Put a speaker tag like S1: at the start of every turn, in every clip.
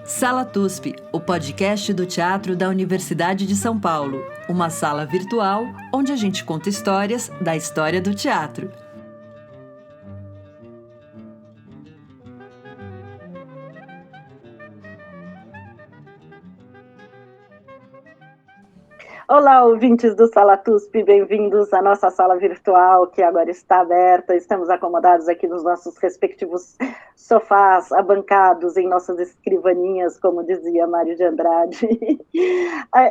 S1: Sala TUSP, o podcast do teatro da Universidade de São Paulo. Uma sala virtual onde a gente conta histórias da história do teatro.
S2: Olá, ouvintes do Sala TUSP, bem-vindos à nossa sala virtual, que agora está aberta. Estamos acomodados aqui nos nossos respectivos sofás, abancados em nossas escrivaninhas, como dizia Mário de Andrade.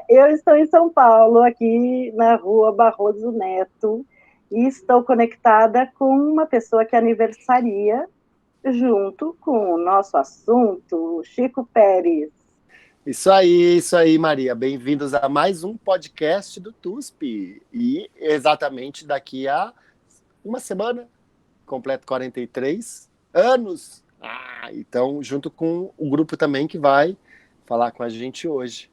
S2: Eu estou em São Paulo, aqui na rua Barroso Neto, e estou conectada com uma pessoa que aniversaria junto com o nosso assunto, Chico Pérez.
S3: Isso aí, Maria. Bem-vindos a mais um podcast do TUSP. E exatamente daqui a uma semana, completo 43 anos. Então, junto com o grupo também que vai falar com a gente hoje.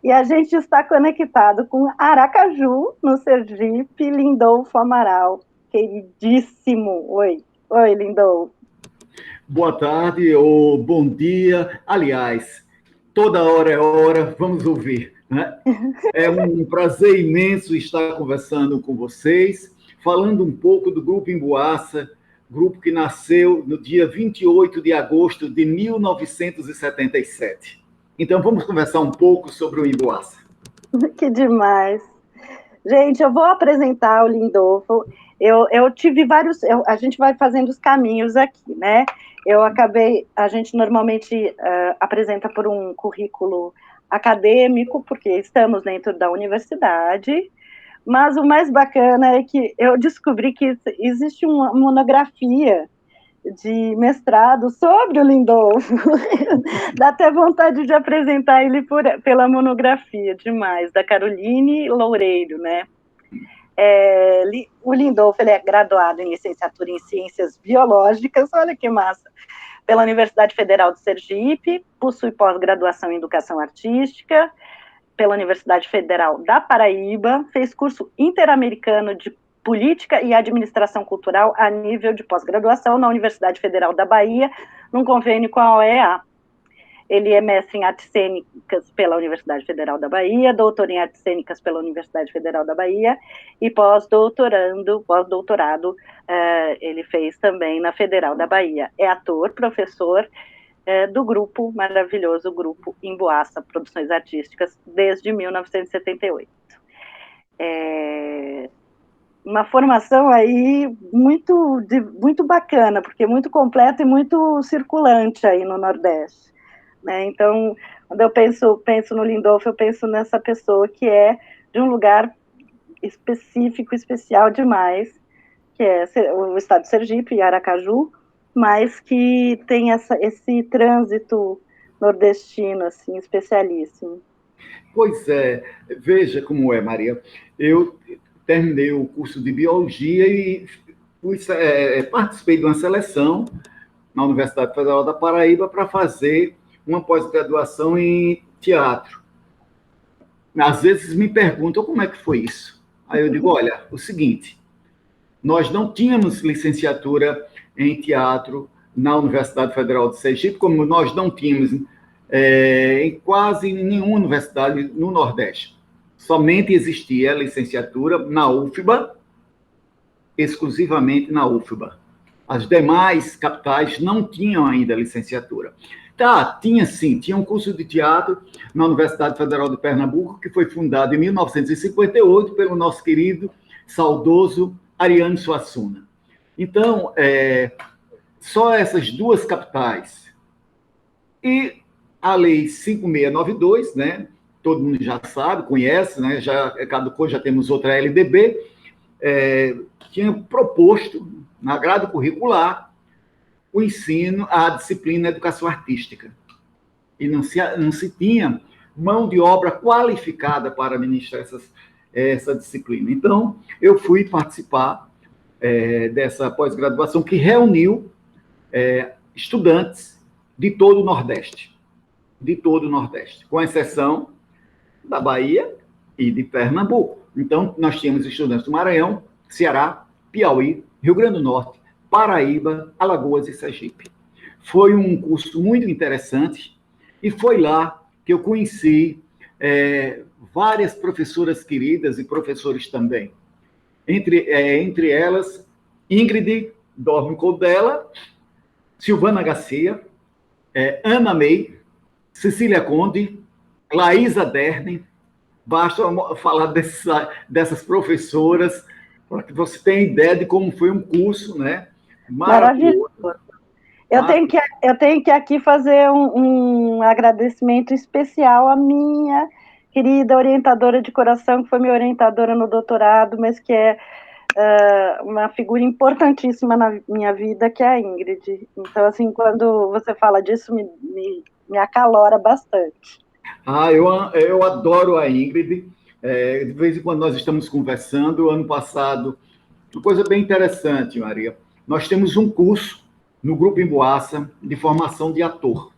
S2: E a gente está conectado com Aracaju, no Sergipe, Lindolfo Amaral, queridíssimo. Oi, Lindolfo.
S4: Boa tarde ou bom dia. Aliás, toda hora é hora, vamos ouvir, né? É um prazer imenso estar conversando com vocês, falando um pouco do Grupo Emboaça, grupo que nasceu no dia 28 de agosto de 1977. Então, vamos conversar um pouco sobre o Emboaça.
S2: Que demais. Gente, eu vou apresentar o Lindolfo. Eu tive vários... a gente vai fazendo os caminhos aqui, né? A gente normalmente apresenta por um currículo acadêmico, porque estamos dentro da universidade, mas o mais bacana é que eu descobri que existe uma monografia de mestrado sobre o Lindolfo. Dá até vontade de apresentar ele pela monografia, demais, da Caroline Loureiro, né? O Lindolfo ele é graduado em licenciatura em Ciências Biológicas, olha que massa, pela Universidade Federal de Sergipe, possui pós-graduação em Educação Artística, pela Universidade Federal da Paraíba, fez curso interamericano de Política e Administração Cultural a nível de pós-graduação na Universidade Federal da Bahia, num convênio com a OEA. Ele é mestre em artes cênicas pela Universidade Federal da Bahia, doutor em artes cênicas pela Universidade Federal da Bahia e pós-doutorado, ele fez também na Federal da Bahia. É ator, professor do maravilhoso grupo Emboaça Produções Artísticas, desde 1978. Uma formação aí muito bacana, porque muito completa e muito circulante aí no Nordeste. Né? Então, quando eu penso no Lindolfo, eu penso nessa pessoa que é de um lugar específico, especial demais, que é o estado de Sergipe e Aracaju, mas que tem esse trânsito nordestino, assim, especialíssimo.
S4: Pois é, veja como é, Maria. Eu terminei o curso de Biologia e participei de uma seleção na Universidade Federal da Paraíba para fazer uma pós-graduação em teatro. Às vezes me perguntam como é que foi isso. Aí eu digo, olha, o seguinte, nós não tínhamos licenciatura em teatro na Universidade Federal de Sergipe, como nós não tínhamos em quase nenhuma universidade no Nordeste. Somente existia a licenciatura na UFBA, exclusivamente na UFBA. As demais capitais não tinham ainda licenciatura. Tinha sim, tinha um curso de teatro na Universidade Federal de Pernambuco, que foi fundado em 1958 pelo nosso querido, saudoso Ariano Suassuna. Então, só essas duas capitais. E a Lei 5692, né, todo mundo já sabe, conhece, né, já caducou, já temos outra LDB, tinha proposto, na grade curricular, o ensino, a disciplina Educação Artística. E não se tinha mão de obra qualificada para ministrar essa disciplina. Então, eu fui participar dessa pós-graduação que reuniu estudantes de todo o Nordeste, com exceção da Bahia e de Pernambuco. Então, nós tínhamos estudantes do Maranhão, Ceará, Piauí, Rio Grande do Norte, Paraíba, Alagoas e Sergipe. Foi um curso muito interessante e foi lá que eu conheci várias professoras queridas e professores também. Entre elas, Ingrid Dorme Codella, Silvana Garcia, Ana May, Cecília Conde, Laísa Derden. Basta falar dessas professoras para que você tenha ideia de como foi um curso, né?
S2: Maravilhoso. Eu tenho que aqui fazer um agradecimento especial à minha querida orientadora de coração, que foi minha orientadora no doutorado, mas que é uma figura importantíssima na minha vida, que é a Ingrid. Então, assim, quando você fala disso, me acalora bastante.
S4: Eu adoro a Ingrid. De vez em quando nós estamos conversando. Ano passado, uma coisa bem interessante, Maria. Nós temos um curso no Grupo Emboaça de formação de ator.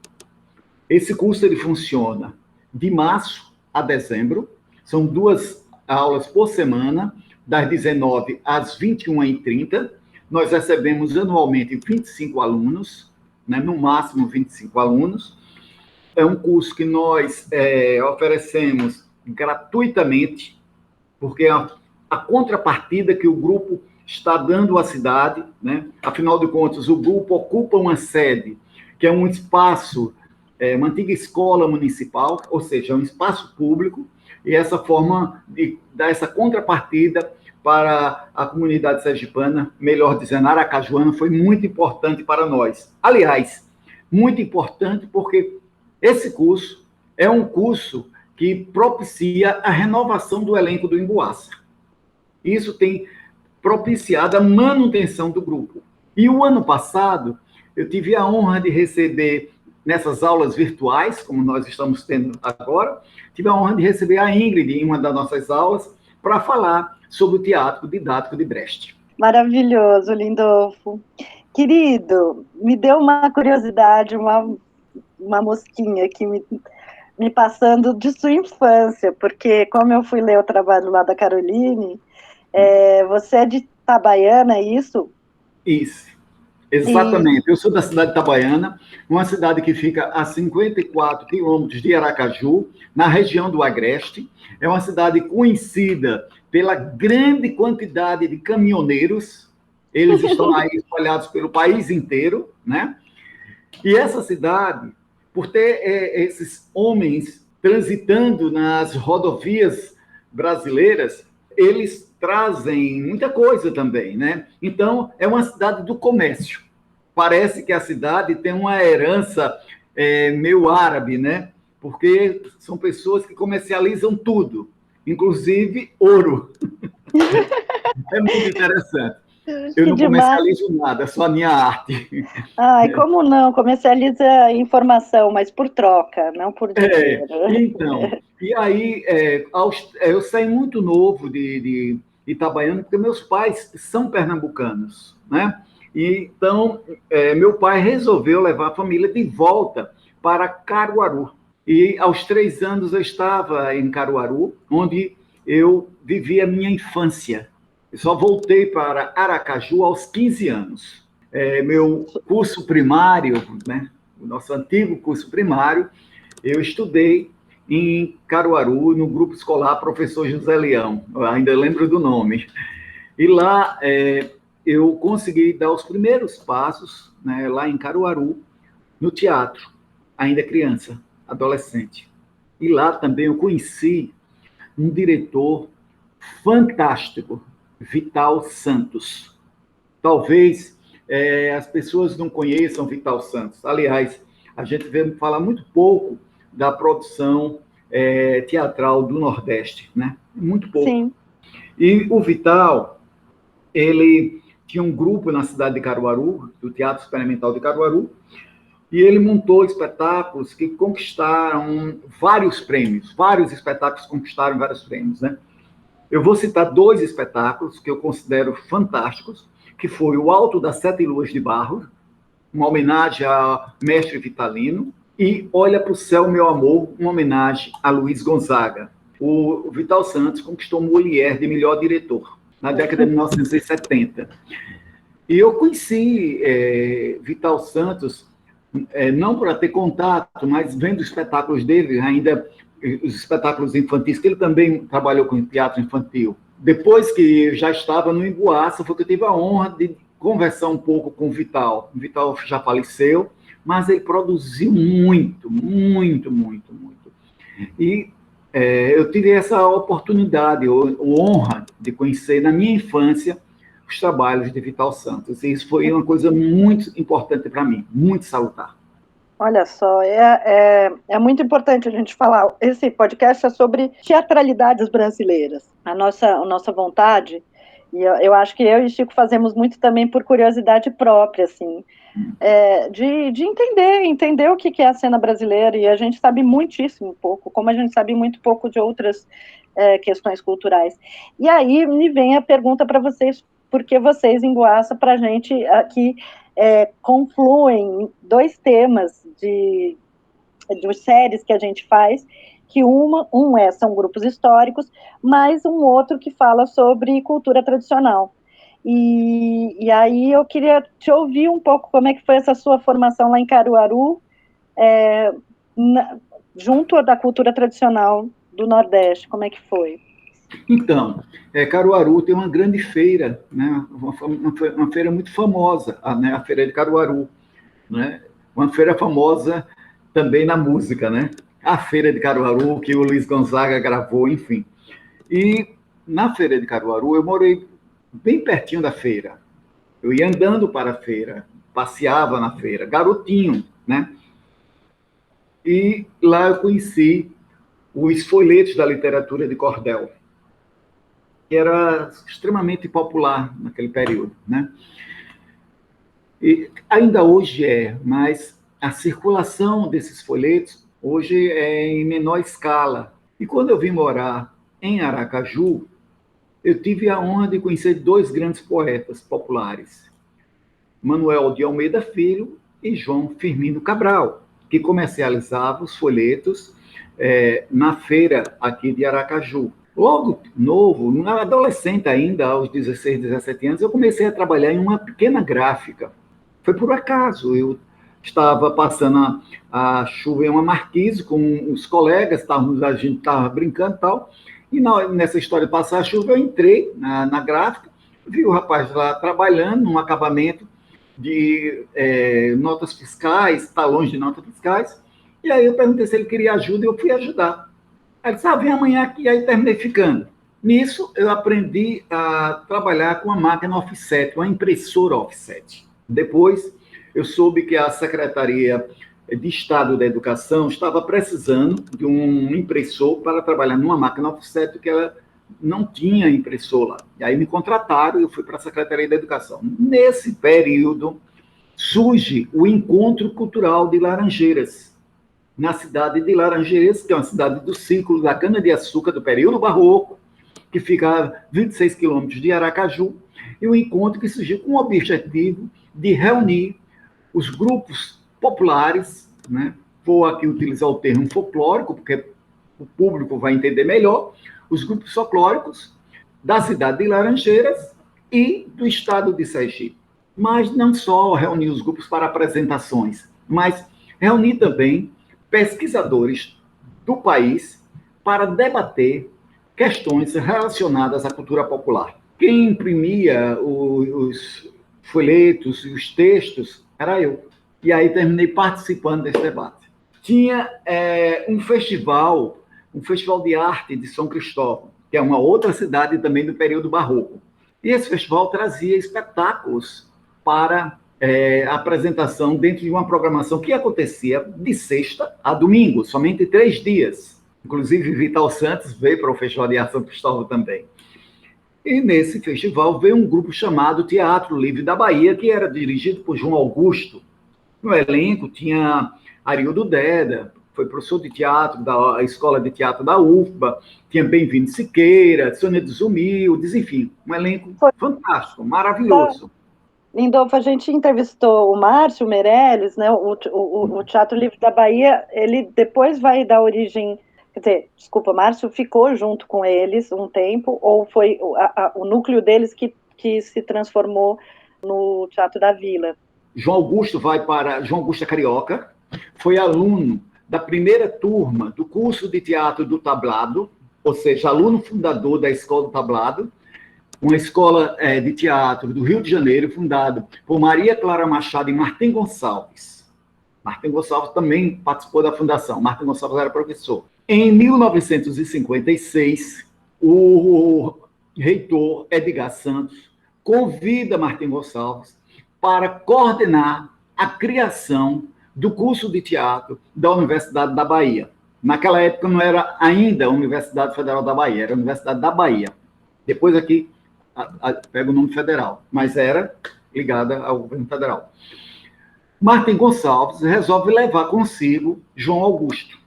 S4: Esse curso ele funciona de março a dezembro. São 2 aulas por semana, das 19 às 21h30. Nós recebemos anualmente 25 alunos, né? No máximo 25 alunos. É um curso que nós oferecemos gratuitamente, porque a contrapartida que o grupo está dando à cidade, né? Afinal de contas, o grupo ocupa uma sede, que é um espaço, uma antiga escola municipal, ou seja, é um espaço público, e essa forma de dar essa contrapartida para a comunidade sergipana, melhor dizendo, aracajuana, foi muito importante para nós. Aliás, muito importante porque esse curso é um curso que propicia a renovação do elenco do Emboaça. Isso tem propiciado a manutenção do grupo. E o ano passado, eu tive a honra de receber, nessas aulas virtuais, como nós estamos tendo agora, tive a honra de receber a Ingrid em uma das nossas aulas para falar sobre o teatro didático de Brecht.
S2: Maravilhoso, Lindolfo. Querido, me deu uma curiosidade, uma mosquinha aqui me passando de sua infância, porque como eu fui ler o trabalho lá da Caroline, você é de Itabaiana, é isso?
S4: Isso, exatamente. Eu sou da cidade de Itabaiana, uma cidade que fica a 54 quilômetros de Aracaju, na região do Agreste. É uma cidade conhecida pela grande quantidade de caminhoneiros. Eles estão aí espalhados pelo país inteiro, né? E essa cidade, por ter esses homens transitando nas rodovias brasileiras, eles trazem muita coisa também, né? Então, é uma cidade do comércio. Parece que a cidade tem uma herança meio árabe, né? Porque são pessoas que comercializam tudo, inclusive ouro. É muito interessante. Eu não comercializo nada, só a minha arte.
S2: Ai, como não? Comercializa informação, mas por troca, não por dinheiro.
S4: Então, e aí, eu saí muito novo de Itabaiana, porque meus pais são pernambucanos, né? E, então, meu pai resolveu levar a família de volta para Caruaru. E aos 3 anos eu estava em Caruaru, onde eu vivi a minha infância. Eu só voltei para Aracaju aos 15 anos. Meu curso primário, né, o nosso antigo curso primário, eu estudei em Caruaru, no grupo escolar Professor José Leão, eu ainda lembro do nome. E lá eu consegui dar os primeiros passos, né, lá em Caruaru, no teatro, ainda criança, adolescente. E lá também eu conheci um diretor fantástico, Vital Santos. Talvez as pessoas não conheçam Vital Santos. Aliás, a gente vê falar muito pouco da produção teatral do Nordeste, né? Muito pouco.
S2: Sim.
S4: E o Vital, ele tinha um grupo na cidade de Caruaru, do Teatro Experimental de Caruaru, e ele montou espetáculos que conquistaram vários prêmios. Vários espetáculos conquistaram vários prêmios, né? Eu vou citar 2 espetáculos que eu considero fantásticos, que foi o Alto das 7 Luas de Barro, uma homenagem ao mestre Vitalino, e Olha para o Céu, Meu Amor, uma homenagem a Luiz Gonzaga. O Vital Santos conquistou o Molière de melhor diretor, na década de 1970. E eu conheci Vital Santos não para ter contato, mas vendo os espetáculos dele, ainda os espetáculos infantis, que ele também trabalhou com teatro infantil. Depois que eu já estava no Emboaça, foi que eu tive a honra de conversar um pouco com o Vital. O Vital já faleceu, mas ele produziu muito, muito, muito, muito. E eu tive essa oportunidade, ou honra, de conhecer na minha infância os trabalhos de Vital Santos. E isso foi uma coisa muito importante para mim, muito salutar.
S2: Olha só, é muito importante a gente falar. Esse podcast é sobre teatralidades brasileiras. A nossa vontade, e eu acho que eu e Chico fazemos muito também por curiosidade própria, assim, de entender o que é a cena brasileira, e a gente sabe muitíssimo pouco, como a gente sabe muito pouco de outras questões culturais. E aí me vem a pergunta para vocês, porque vocês em Goaça, para a gente aqui, confluem dois temas de séries que a gente faz, que são grupos históricos, mas um outro que fala sobre cultura tradicional. E aí eu queria te ouvir um pouco como é que foi essa sua formação lá em Caruaru, junto da cultura tradicional do Nordeste, como é que foi?
S4: Então, Caruaru tem uma grande feira, né? Uma feira muito famosa, né? A Feira de Caruaru, né? Uma feira famosa também na música, né? A Feira de Caruaru, que o Luiz Gonzaga gravou, enfim. E na Feira de Caruaru, eu morei bem pertinho da feira. Eu ia andando para a feira, passeava na feira, garotinho, né? E lá eu conheci os folhetos da literatura de cordel, que era extremamente popular naquele período, né? E ainda hoje mas a circulação desses folhetos hoje é em menor escala. E quando eu vim morar em Aracaju, eu tive a honra de conhecer dois grandes poetas populares, Manuel de Almeida Filho e João Firmino Cabral, que comercializavam os folhetos na feira aqui de Aracaju. Logo novo, adolescente ainda, aos 16, 17 anos, eu comecei a trabalhar em uma pequena gráfica. Foi por acaso, eu estava passando a chuva em uma marquise com os colegas, a gente estava brincando e tal, e nessa história de passar a chuva, eu entrei na gráfica, vi o rapaz lá trabalhando num acabamento de notas fiscais, talões de notas fiscais, e aí eu perguntei se ele queria ajuda e eu fui ajudar. Ele disse, vem amanhã aqui, aí terminei ficando. Nisso, eu aprendi a trabalhar com a máquina offset, uma impressora offset. Depois, eu soube que a Secretaria de Estado da Educação estava precisando de um impressor para trabalhar numa máquina offset, que ela não tinha impressor lá. E aí me contrataram e eu fui para a Secretaria da Educação. Nesse período, surge o Encontro Cultural de Laranjeiras, na cidade de Laranjeiras, que é uma cidade do círculo da cana-de-açúcar do período barroco, que fica a 26 quilômetros de Aracaju, e um encontro que surgiu com o objetivo de reunir os grupos populares, né? Vou aqui utilizar o termo folclórico, porque o público vai entender melhor, os grupos folclóricos da cidade de Laranjeiras e do estado de Sergipe. Mas não só reunir os grupos para apresentações, mas reunir também pesquisadores do país para debater questões relacionadas à cultura popular. Quem imprimia os folhetos e os textos era eu. E aí terminei participando desse debate. Tinha um festival de arte de São Cristóvão, que é uma outra cidade também do período barroco. E esse festival trazia espetáculos para apresentação dentro de uma programação que acontecia de sexta a domingo, somente 3 dias. Inclusive, Vital Santos veio para o Festival de Arte São Cristóvão também. E nesse festival veio um grupo chamado Teatro Livre da Bahia, que era dirigido por João Augusto. No elenco tinha Arildo Deda, foi professor de teatro da Escola de Teatro da UFBA, tinha Bem-vindo Siqueira, Sônia dos Humildes, enfim, um elenco fantástico, maravilhoso.
S2: Lindolfo, a gente entrevistou o Márcio Meirelles, né, o Teatro Livre da Bahia, ele depois vai dar origem, quer dizer, desculpa, Márcio ficou junto com eles um tempo, ou foi o núcleo deles que se transformou no Teatro da Vila?
S4: João Augusto João Augusto é carioca, foi aluno da primeira turma do curso de teatro do Tablado, ou seja, aluno fundador da Escola do Tablado, uma escola de teatro do Rio de Janeiro, fundada por Maria Clara Machado e Martim Gonçalves. Martim Gonçalves também participou da fundação. Martim Gonçalves era professor. Em 1956, o reitor Edgar Santos convida Martim Gonçalves para coordenar a criação do curso de teatro da Universidade da Bahia. Naquela época não era ainda a Universidade Federal da Bahia, era a Universidade da Bahia. Depois aqui pega o nome federal, mas era ligada ao governo federal. Martim Gonçalves resolve levar consigo João Augusto.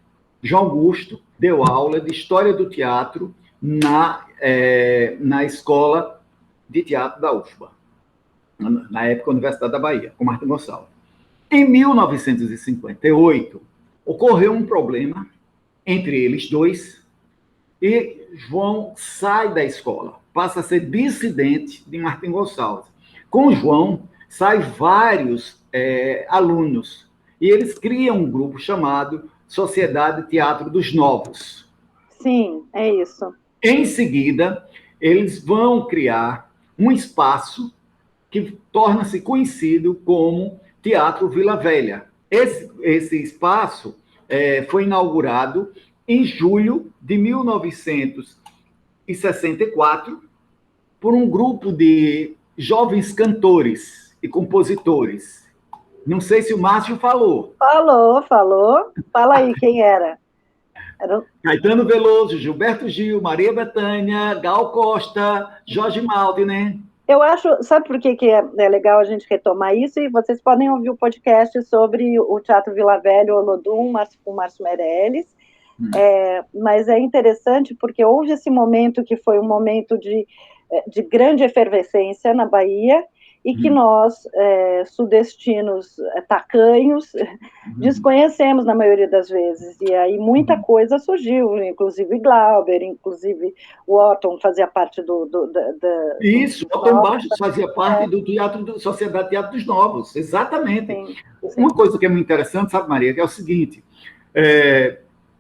S4: João Augusto deu aula de História do Teatro na Escola de Teatro da UFBA, na época Universidade da Bahia, com Martim Gonçalves. Em 1958, ocorreu um problema entre eles dois e João sai da escola, passa a ser dissidente de Martim Gonçalves. Com João, saem vários alunos e eles criam um grupo chamado Sociedade Teatro dos Novos.
S2: Sim, é isso.
S4: Em seguida, eles vão criar um espaço que torna-se conhecido como Teatro Vila Velha. Esse espaço foi inaugurado em julho de 1964 por um grupo de jovens cantores e compositores. Não sei se o Márcio falou.
S2: Falou. Fala aí quem era.
S4: Caetano Veloso, Gilberto Gil, Maria Bethânia, Gal Costa, Jorge Maltner.
S2: Eu acho, sabe por que é legal a gente retomar isso? E vocês podem ouvir o podcast sobre o Teatro Vila Velha, o Olodum, com o Márcio Meirelles. Mas é interessante porque houve esse momento que foi um momento de grande efervescência na Bahia e que nós, sudestinos tacanhos, desconhecemos na maioria das vezes. E aí muita coisa surgiu, inclusive Glauber, inclusive o Otton fazia parte
S4: Isso, o Otton Bastos fazia parte do Teatro do Sociedade Teatro dos Novos, exatamente. Sim. Uma coisa que é muito interessante, sabe, Maria, que é o seguinte,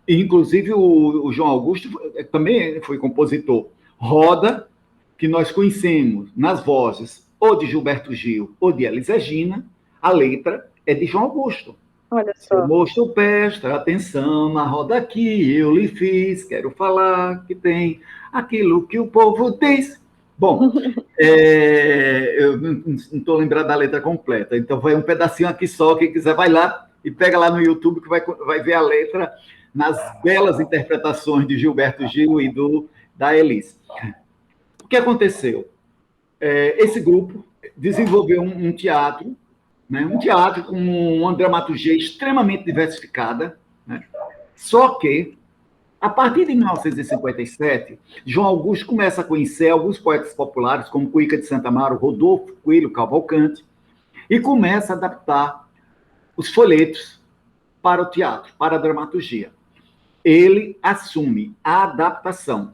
S4: inclusive o João Augusto também foi compositor. Roda, que nós conhecemos nas vozes ou de Gilberto Gil ou de Elis Regina, a letra é de João Augusto.
S2: Olha só.
S4: Seu moço, presta atenção na roda que eu lhe fiz, quero falar que tem aquilo que o povo diz. Bom, eu não estou lembrado da letra completa, então vai um pedacinho aqui só, quem quiser vai lá e pega lá no YouTube que vai ver a letra nas belas interpretações de Gilberto Gil e da Elis. O que aconteceu? Esse grupo desenvolveu um teatro, né, um teatro com uma dramaturgia extremamente diversificada, né, só que, a partir de 1957, João Augusto começa a conhecer alguns poetas populares, como Cuíca de Santa Amaro, Rodolfo Coelho Cavalcante, e começa a adaptar os folhetos para o teatro, para a dramaturgia. Ele assume a adaptação.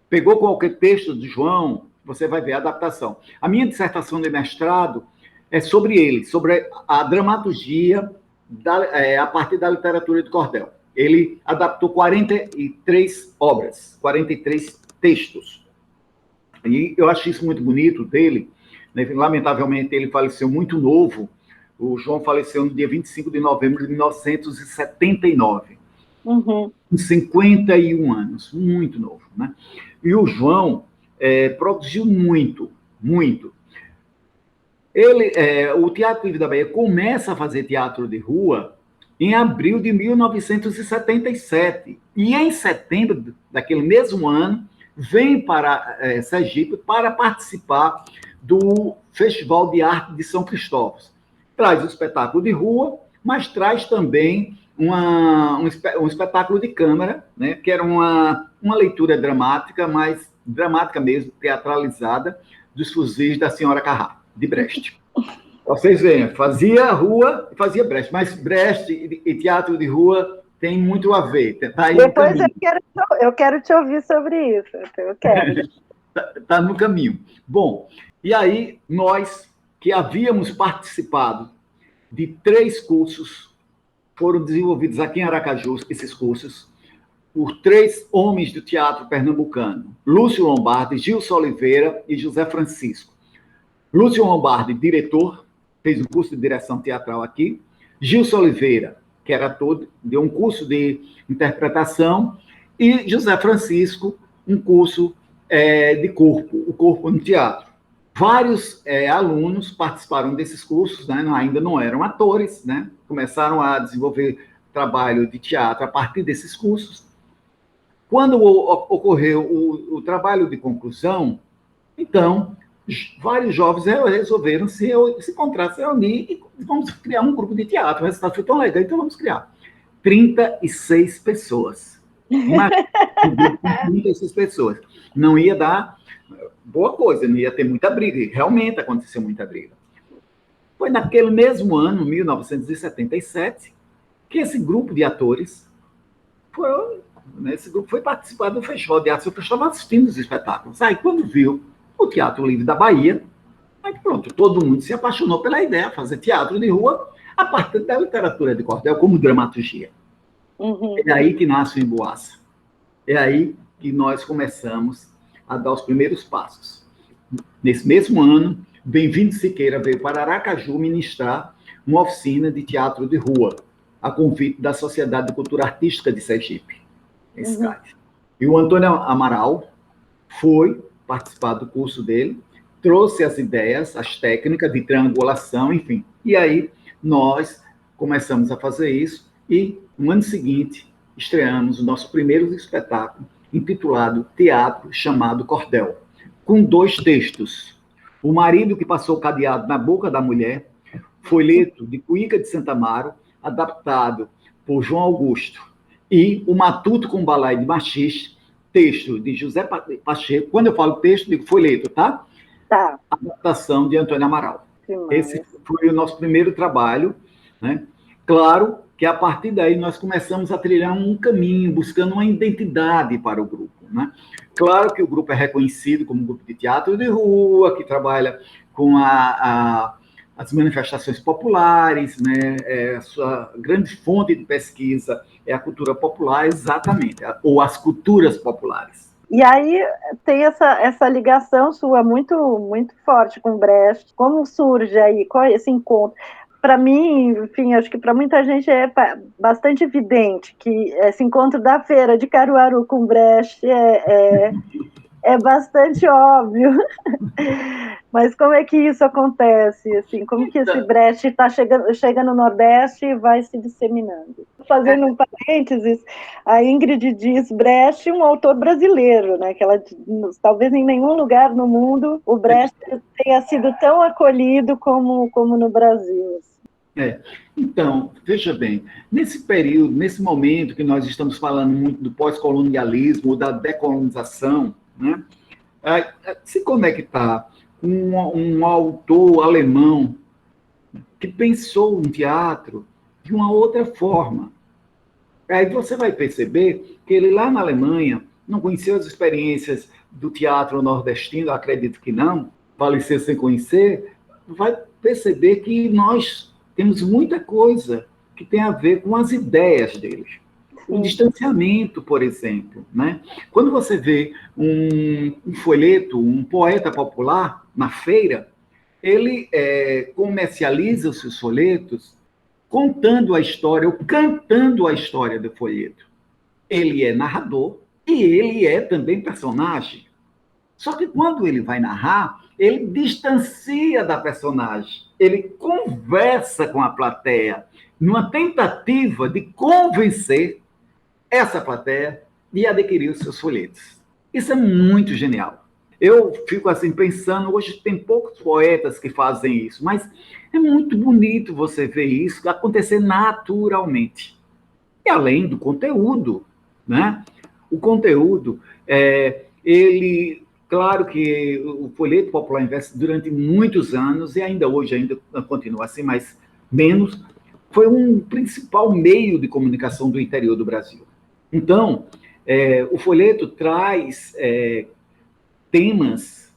S4: Pegou qualquer texto de João, você vai ver a adaptação. A minha dissertação de mestrado é sobre ele, sobre a dramaturgia a partir da literatura de cordel. Ele adaptou 43 obras, 43 textos. E eu acho isso muito bonito dele. Lamentavelmente, ele faleceu muito novo. O João faleceu no dia 25 de novembro de 1979. Com 51 anos, muito novo, né? E o João produziu muito. O Teatro Livre da Bahia começa a fazer teatro de rua em abril de 1977. E em setembro daquele mesmo ano, vem para Sergipe para participar do Festival de Arte de São Cristóvão. Traz o espetáculo de rua, mas traz também um espetáculo de câmara, né, que era uma leitura dramática, mas dramática mesmo, teatralizada, dos fuzis da Senhora Carrá, de Brecht. Vocês veem, fazia rua e fazia Brecht, mas Brecht e teatro de rua tem muito a ver. Tá aí
S2: depois eu quero te ouvir sobre isso. Eu quero.
S4: Tá no caminho. Bom, e aí nós que havíamos participado de 3 cursos, foram desenvolvidos aqui em Aracaju, esses cursos, por 3 homens do teatro pernambucano, Lúcio Lombardi, Gilson Oliveira e José Francisco. Lúcio Lombardi, diretor, fez um curso de direção teatral aqui. Gilson Oliveira, que era ator, deu um curso de interpretação. E José Francisco, um curso de corpo, o corpo no teatro. Vários alunos participaram desses cursos, né? Ainda não eram atores, né? Começaram a desenvolver trabalho de teatro a partir desses cursos. Quando ocorreu o trabalho de conclusão, então, vários jovens resolveram se encontrar, se reunir e vamos criar um grupo de teatro. O resultado foi tão legal, então vamos criar 36 pessoas. Imagina, um grupo com 36 pessoas. Não ia dar boa coisa, não ia ter muita briga. E realmente aconteceu muita briga. Foi naquele mesmo ano, 1977, que esse grupo de atores foi participar do Festival de Arte. Eu estava assistindo os espetáculos. Aí, quando viu o Teatro Livre da Bahia, aí pronto, todo mundo se apaixonou pela ideia de fazer teatro de rua a partir da literatura de cordel como dramaturgia.
S2: Uhum.
S4: É aí que nasce o Emboaça. É aí que nós começamos a dar os primeiros passos. Nesse mesmo ano, Bem-vindo Siqueira veio para Aracaju ministrar uma oficina de teatro de rua, a convite da Sociedade de Cultura Artística de Sergipe. E o Antônio Amaral foi participar do curso dele, trouxe as ideias, as técnicas de triangulação, enfim. E aí nós começamos a fazer isso e, no ano seguinte, estreamos o nosso primeiro espetáculo, intitulado Teatro Chamado Cordel, com 2 textos. O Marido que Passou o Cadeado na Boca da Mulher, folheto de Cuíca de Santa Amaro, adaptado por João Augusto, e O Matuto com Balaio de Machis, texto de José Pacheco. Quando eu falo texto, digo folheto, tá?
S2: Tá.
S4: Adaptação de Antônio Amaral. Esse foi o nosso primeiro trabalho, né? Claro que a partir daí nós começamos a trilhar um caminho, buscando uma identidade para o grupo, né? Claro que o grupo é reconhecido como um grupo de teatro de rua, que trabalha com as manifestações populares, né? A sua grande fonte de pesquisa é a cultura popular, exatamente, ou as culturas populares.
S2: E aí tem essa ligação sua muito, muito forte com o Brecht. Como surge aí? Qual é esse encontro? Para mim, enfim, acho que para muita gente é bastante evidente que esse encontro da feira de Caruaru com Brecht é bastante óbvio. Mas como é que isso acontece? Assim, como que esse Brecht chega no Nordeste e vai se disseminando? Fazendo um parênteses, a Ingrid diz Brecht, um autor brasileiro, né? Que ela, talvez em nenhum lugar no mundo o Brecht tenha sido tão acolhido como no Brasil.
S4: Então, veja bem, nesse período, nesse momento que nós estamos falando muito do pós-colonialismo ou da decolonização, né, se conectar com um autor alemão que pensou um teatro de uma outra forma. Aí você vai perceber que ele lá na Alemanha não conheceu as experiências do teatro nordestino, acredito que não, faleceu sem conhecer, vai perceber que nós temos muita coisa que tem a ver com as ideias deles. O distanciamento, por exemplo, né? Quando você vê um folheto, um poeta popular na feira, ele comercializa os seus folhetos contando a história ou cantando a história do folheto. Ele é narrador e ele é também personagem. Só que quando ele vai narrar, ele distancia da personagem. Ele conversa com a plateia numa tentativa de convencer essa plateia de adquirir os seus folhetos. Isso é muito genial. Eu fico assim pensando, hoje tem poucos poetas que fazem isso, mas é muito bonito você ver isso acontecer naturalmente. E além do conteúdo, né? O conteúdo, ele... Claro que o folheto popular investe durante muitos anos, e ainda hoje continua assim, mas menos, foi um principal meio de comunicação do interior do Brasil. Então, o folheto traz temas,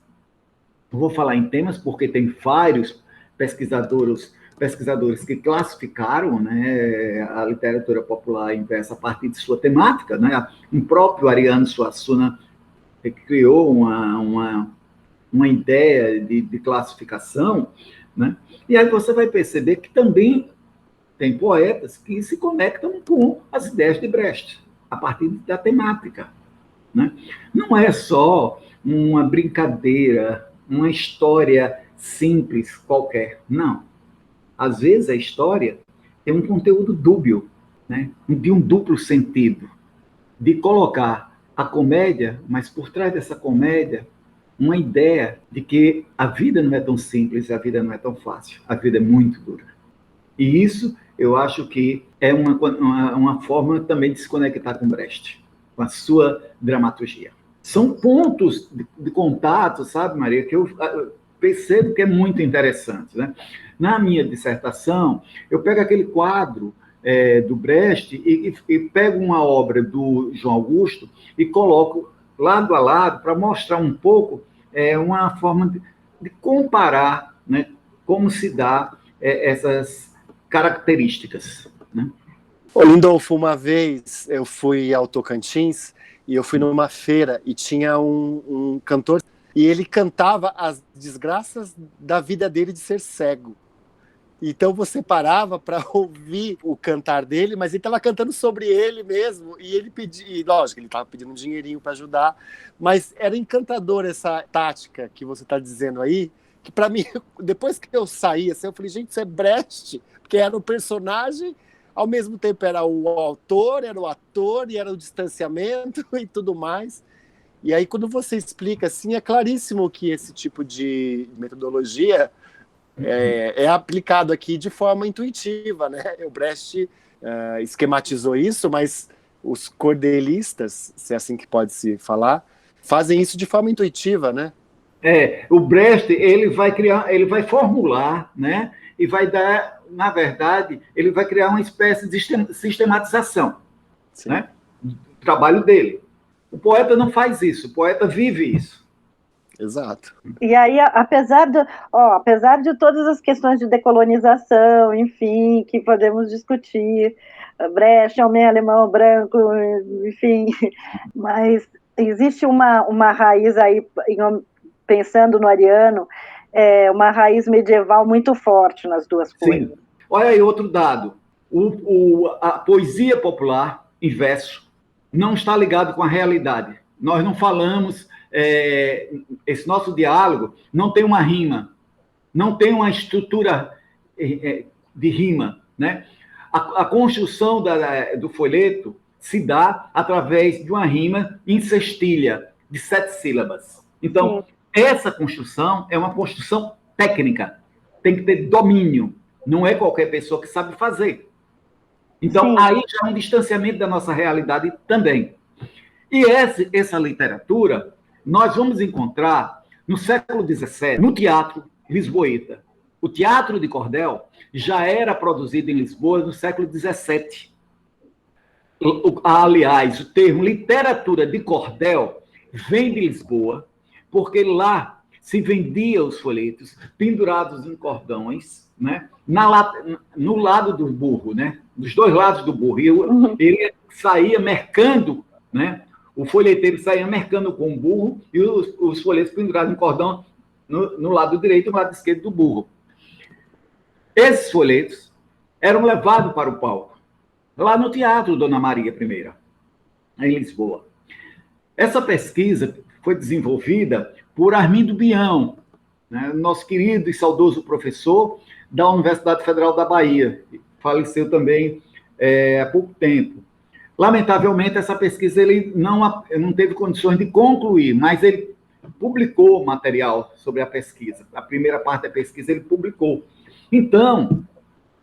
S4: não vou falar em temas porque tem vários pesquisadores pesquisadores que classificaram, né, a literatura popular inversa a partir de sua temática, né? O próprio Ariano Suassuna criou uma ideia de classificação, né? E aí você vai perceber que também tem poetas que se conectam com as ideias de Brecht, a partir da temática, né? Não é só uma brincadeira, uma história simples qualquer, não. Às vezes a história tem um conteúdo dúbio, né? De um duplo sentido, de colocar a comédia, mas por trás dessa comédia, uma ideia de que a vida não é tão simples, a vida não é tão fácil, a vida é muito dura. E isso, eu acho que é uma forma também de se conectar com Brecht, com a sua dramaturgia. São pontos de contato, sabe, Maria, que eu percebo que é muito interessante, né? Na minha dissertação, eu pego aquele quadro do Brecht e pego uma obra do João Augusto e coloco lado a lado para mostrar um pouco uma forma de comparar, né, como se dá essas características, né?
S3: Ô, Lindolfo, uma vez eu fui ao Tocantins e eu fui numa feira e tinha um cantor e ele cantava as desgraças da vida dele de ser cego. Então você parava para ouvir o cantar dele, mas ele estava cantando sobre ele mesmo, e ele pedia, e lógico, ele estava pedindo um dinheirinho para ajudar, mas era encantador essa tática que você está dizendo aí, que para mim, depois que eu saí, assim, eu falei, gente, isso é Brecht, porque era o personagem, ao mesmo tempo era o autor, era o ator, e era o distanciamento e tudo mais. E aí, quando você explica assim, é claríssimo que esse tipo de metodologia é aplicado aqui de forma intuitiva, né? O Brecht esquematizou isso, mas os cordelistas, se é assim que pode se falar, fazem isso de forma intuitiva, né?
S4: O Brecht, ele vai formular, né? E vai dar, na verdade, ele vai criar uma espécie de sistematização, né? Do trabalho dele. O poeta não faz isso, o poeta vive isso.
S3: Exato.
S2: E aí, apesar de todas as questões de decolonização, enfim, que podemos discutir, Brecht, homem alemão, branco, enfim, mas existe uma raiz aí, pensando no Ariano, uma raiz medieval muito forte nas duas coisas.
S4: Sim. Olha aí outro dado. A poesia popular, em verso, não está ligado com a realidade. Nós não falamos... esse nosso diálogo não tem uma rima, não tem uma estrutura de rima, né? A construção do folheto se dá através de uma rima em sextilha, de 7 sílabas. Então, essa construção é uma construção técnica, tem que ter domínio, não é qualquer pessoa que sabe fazer. Então, aí já é um distanciamento da nossa realidade também. E essa literatura nós vamos encontrar no século XVII, no teatro lisboeta. O teatro de cordel já era produzido em Lisboa no século XVII. Aliás, o termo literatura de cordel vem de Lisboa, porque lá se vendia os folhetos pendurados em cordões, né, no lado do burro, né, dos dois lados do burro. E ele saía mercando, né? O folheteiro saía mercando com o burro e os folhetos pendurados em cordão no lado direito e no lado esquerdo do burro. Esses folhetos eram levados para o palco, lá no Teatro Dona Maria I, em Lisboa. Essa pesquisa foi desenvolvida por Armindo Bião, né, nosso querido e saudoso professor da Universidade Federal da Bahia, que faleceu também há pouco tempo. Lamentavelmente, essa pesquisa ele não teve condições de concluir, mas ele publicou material sobre a pesquisa. A primeira parte da pesquisa ele publicou. Então,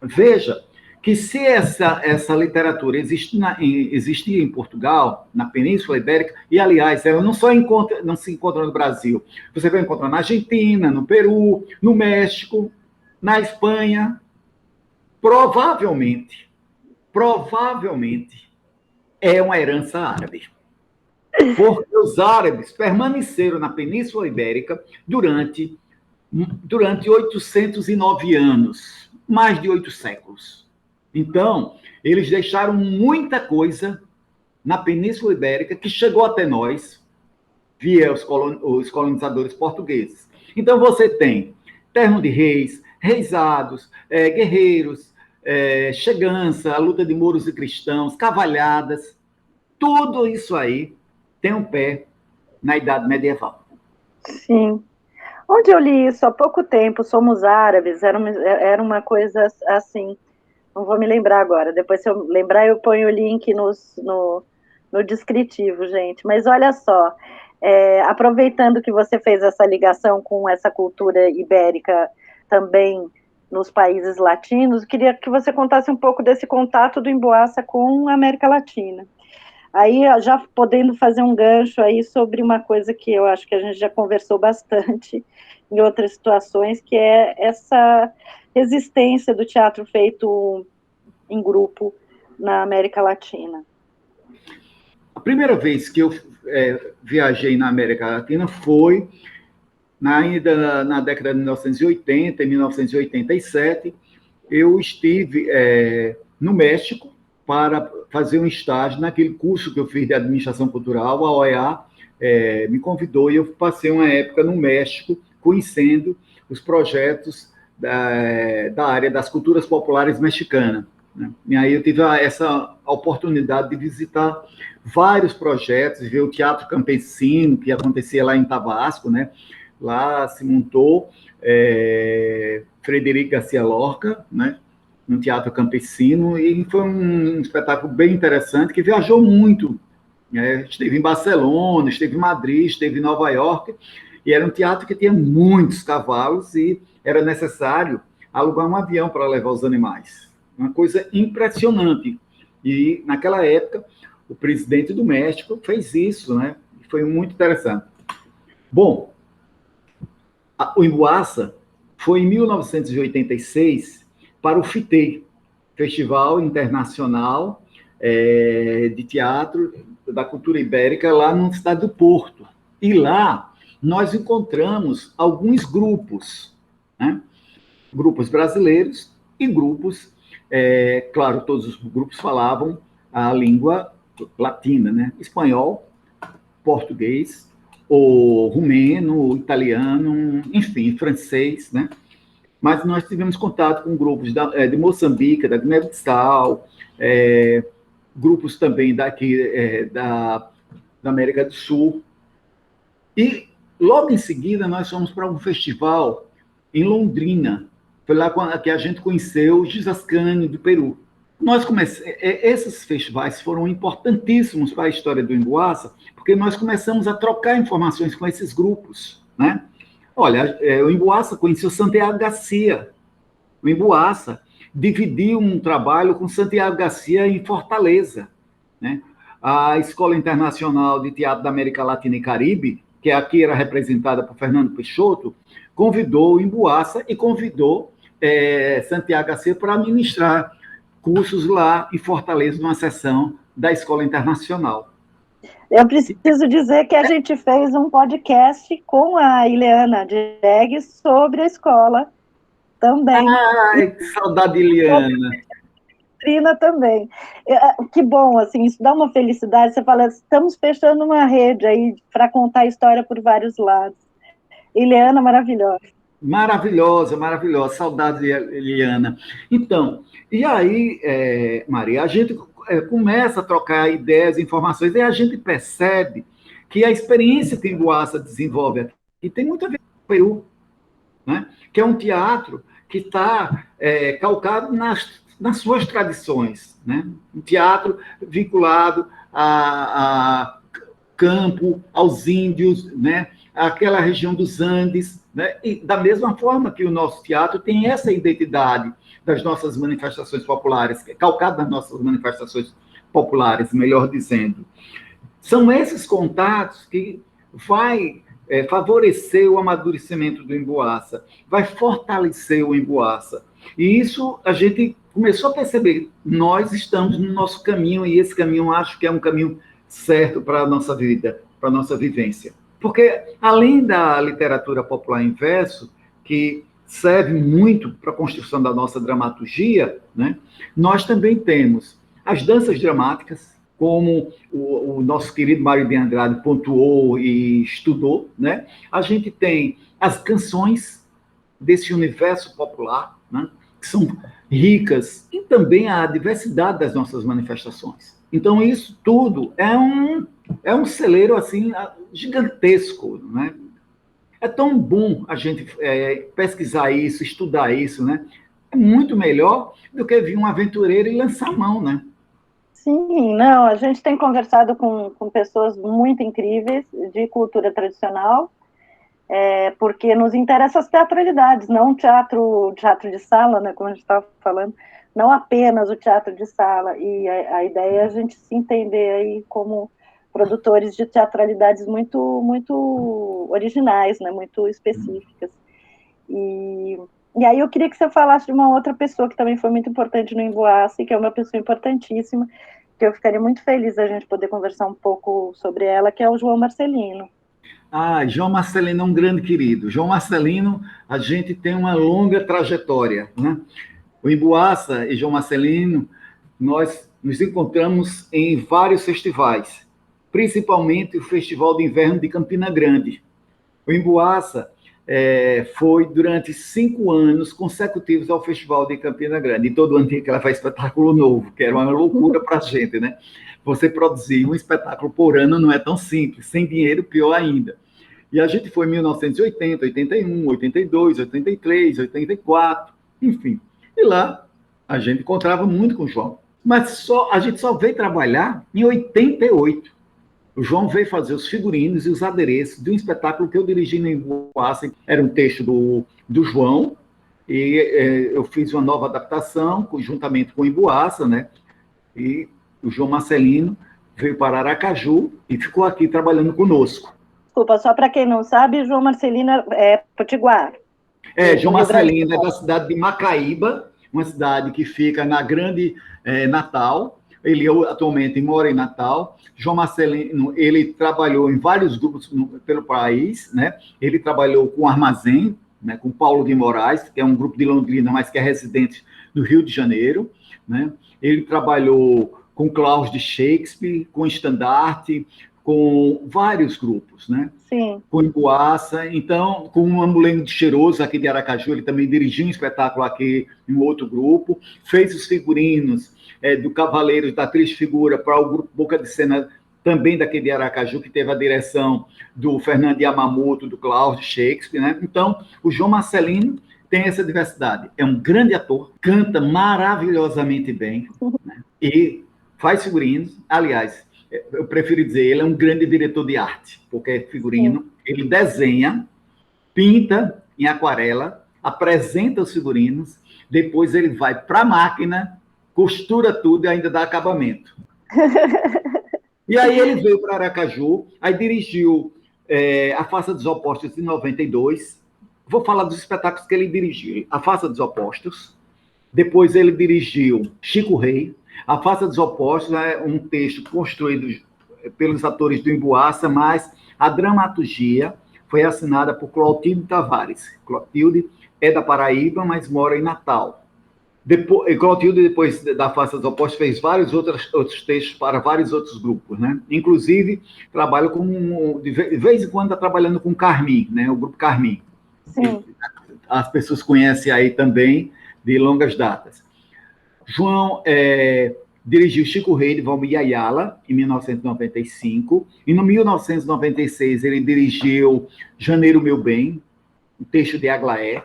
S4: veja que se essa literatura existia em Portugal, na Península Ibérica, e, aliás, ela não se encontra no Brasil. Você vai encontrar na Argentina, no Peru, no México, na Espanha. Provavelmente, é uma herança árabe. Porque os árabes permaneceram na Península Ibérica durante durante 809 anos, mais de 8 séculos. Então, eles deixaram muita coisa na Península Ibérica que chegou até nós via os colonizadores portugueses. Então, você tem terno de reis, reisados, guerreiros, chegança, a luta de mouros e cristãos, cavalhadas, tudo isso aí tem um pé na Idade Medieval.
S2: Sim. Onde eu li isso há pouco tempo, Somos Árabes, era uma coisa assim, não vou me lembrar agora, depois se eu lembrar eu ponho o link no descritivo, gente, mas olha só, aproveitando que você fez essa ligação com essa cultura ibérica também nos países latinos, queria que você contasse um pouco desse contato do Emboaça com a América Latina. Aí, já podendo fazer um gancho aí sobre uma coisa que eu acho que a gente já conversou bastante em outras situações, que é essa resistência do teatro feito em grupo na América Latina.
S4: A primeira vez que eu viajei na América Latina foi ainda na década de 1980, em 1987, eu estive no México para fazer um estágio naquele curso que eu fiz de Administração Cultural. A OEA me convidou e eu passei uma época no México conhecendo os projetos da área das culturas populares mexicanas, né? E aí eu tive essa oportunidade de visitar vários projetos, ver o Teatro Campesino, que acontecia lá em Tabasco, né? Lá se montou Frederico Garcia Lorca, né? Um teatro campesino, e foi um espetáculo bem interessante, que viajou muito. Esteve em Barcelona, esteve em Madrid, esteve em Nova York, e era um teatro que tinha muitos cavalos, e era necessário alugar um avião para levar os animais. Uma coisa impressionante. E, naquela época, o presidente do México fez isso, né? Foi muito interessante. Bom, o Emboaça foi em 1986 para o FITEI, Festival Internacional de Teatro da Cultura Ibérica, lá na cidade do Porto. E lá nós encontramos alguns grupos, né? Grupos brasileiros e grupos, claro, todos os grupos falavam a língua latina, né? Espanhol, português, ou rumeno, italiano, enfim, francês, né? Mas nós tivemos contato com grupos de Moçambique, da Guiné-Bissau, grupos também daqui da América do Sul. E logo em seguida nós fomos para um festival em Londrina. Foi lá que a gente conheceu o Gisascani do Peru. Esses festivais foram importantíssimos para a história do Emboaça, porque nós começamos a trocar informações com esses grupos, né? Olha, o Emboaça conheceu Santiago Garcia. O Emboaça dividiu um trabalho com Santiago Garcia em Fortaleza, né? A Escola Internacional de Teatro da América Latina e Caribe, que aqui era representada por Fernando Peixoto, convidou o Emboaça e convidou Santiago Garcia para ministrar cursos lá em Fortaleza, numa sessão da Escola Internacional.
S2: Eu preciso dizer que a gente fez um podcast com a Ileana Diegues sobre a escola também.
S4: Ai, que saudade, Ileana.
S2: Trina também. Que bom, assim, isso dá uma felicidade. Você fala, estamos fechando uma rede aí para contar a história por vários lados. Ileana, maravilhosa.
S4: Maravilhosa, maravilhosa. Saudade, Ileana. Então, e aí, Maria, a gente começa a trocar ideias, informações, e a gente percebe que a experiência que o Emboaça desenvolve aqui tem muito a ver com o Peru, né? Que é um teatro que está calcado nas suas tradições, né? Um teatro vinculado a campo, aos índios, né? Aquela região dos Andes, né? E da mesma forma que o nosso teatro tem essa identidade das nossas manifestações populares, calcado nas nossas manifestações populares, melhor dizendo. São esses contatos que vai favorecer o amadurecimento do Emboaça, vai fortalecer o Emboaça. E isso a gente começou a perceber. Nós estamos no nosso caminho, e esse caminho acho que é um caminho certo para a nossa vida, para a nossa vivência. Porque, além da literatura popular em verso, que serve muito para a construção da nossa dramaturgia, né? Nós também temos as danças dramáticas, como o nosso querido Mário de Andrade pontuou e estudou, né? A gente tem as canções desse universo popular, né? Que são ricas, e também a diversidade das nossas manifestações. Então, isso tudo é um celeiro assim, gigantesco, né? É tão bom a gente pesquisar isso, estudar isso, né? É muito melhor do que vir um aventureiro e lançar a mão, né?
S2: Sim, não, a gente tem conversado com pessoas muito incríveis de cultura tradicional, porque nos interessam as teatralidades, não teatro de sala, né, como a gente estava falando, não apenas o teatro de sala, e a ideia é a gente se entender aí como produtores de teatralidades muito, muito originais, né, muito específicas. E aí eu queria que você falasse de uma outra pessoa que também foi muito importante no Emboasse, que é uma pessoa importantíssima, que eu ficaria muito feliz da gente poder conversar um pouco sobre ela, que é o João Marcelino.
S4: João Marcelino é um grande querido. João Marcelino, a gente tem uma longa trajetória, né? O Emboaça e João Marcelino, nós nos encontramos em vários festivais, principalmente o Festival de Inverno de Campina Grande. O Emboaça foi durante 5 anos consecutivos ao Festival de Campina Grande. E todo ano tinha que ela faz espetáculo novo, que era uma loucura para a gente, né? Você produzir um espetáculo por ano não é tão simples, sem dinheiro, pior ainda. E a gente foi em 1980, 81, 82, 83, 84, enfim. E lá a gente encontrava muito com o João. Mas a gente só veio trabalhar em 88. O João veio fazer os figurinos e os adereços de um espetáculo que eu dirigi no Emboasse. Era um texto do João, e eu fiz uma nova adaptação, juntamente com o Emboasse, né? E o João Marcelino veio para Aracaju e ficou aqui trabalhando conosco.
S2: Desculpa, só para quem não sabe, João Marcelino é potiguar.
S4: João Marcelino é da cidade de Macaíba, uma cidade que fica na Grande Natal. Ele atualmente mora em Natal. João Marcelino, ele trabalhou em vários grupos pelo país, né? Ele trabalhou com o Armazém, né? Com Paulo de Moraes, que é um grupo de Londrina, mas que é residente do Rio de Janeiro, né? Ele trabalhou com Cláudio de Shakespeare, com Estandarte, com vários grupos, né?
S2: Sim.
S4: Com Emboaça, então, com o Amulengo de Cheiroso, aqui de Aracaju, ele também dirigiu um espetáculo aqui em um outro grupo, fez os figurinos do Cavaleiros da Triste Figura para o grupo Boca de Cena, também daqui de Aracaju, que teve a direção do Fernando Yamamoto, do Cláudio Shakespeare, né? Então, o João Marcelino tem essa diversidade. É um grande ator, canta maravilhosamente bem, né? E faz figurinos. Aliás, eu prefiro dizer, ele é um grande diretor de arte, porque é figurino, ele desenha, pinta em aquarela, apresenta os figurinos, depois ele vai para a máquina, costura tudo e ainda dá acabamento. E aí ele veio para Aracaju, aí dirigiu A Farsa dos Opostos em 92. Vou falar dos espetáculos que ele dirigiu. A Farsa dos Opostos, depois ele dirigiu Chico Rei. A Farsa dos Opostos é um texto construído pelos atores do Emboaça, mas a dramaturgia foi assinada por Clotilde Tavares. Clotilde é da Paraíba, mas mora em Natal. Clotilde, depois da Farsa dos Opostos, fez vários outros textos para vários outros grupos, né? Inclusive, trabalha de vez em quando está trabalhando com Carmim, né? O grupo Carmim.
S2: Sim.
S4: As pessoas conhecem aí também de longas datas. João dirigiu Chico Rei de Valmir Ayala, em 1995, e no 1996 ele dirigiu Janeiro Meu Bem, um texto de Aglaé,